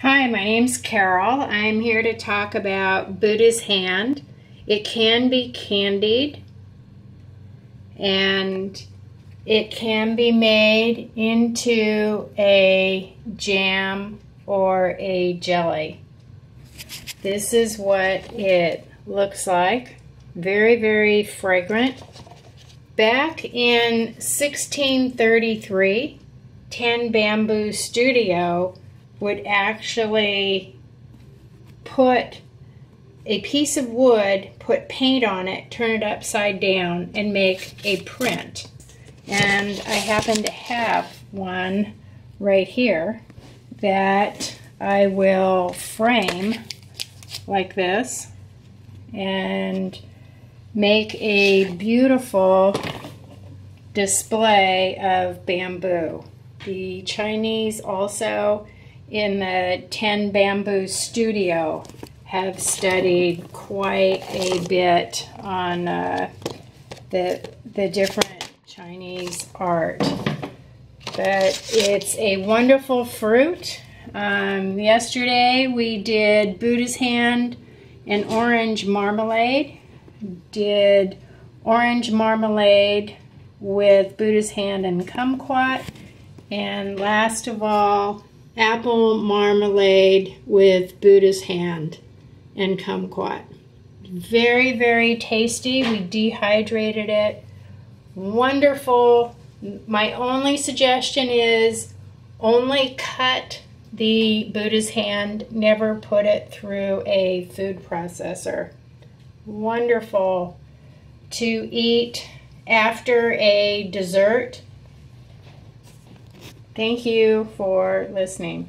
Hi, my name's Carol. I'm here to talk about Buddha's hand. It can be candied and it can be made into a jam or a jelly. This is what it looks like. Very, very fragrant. Back in 1633, 10 Bamboo Studio would actually put a piece of wood, put paint on it, turn it upside down, and make a print. And I happen to have one right here that I will frame like this and make a beautiful display of bamboo. The Chinese also in the 10 Bamboo Studio have studied quite a bit on the different Chinese art. But it's a wonderful fruit. Yesterday we did Buddha's hand and orange marmalade. Did orange marmalade with Buddha's hand and kumquat. And last of all, apple marmalade with Buddha's hand and kumquat. Very, very tasty. We dehydrated it. Wonderful. My only suggestion is only cut the Buddha's hand. Never put it through a food processor. Wonderful to eat after a dessert. Thank you for listening.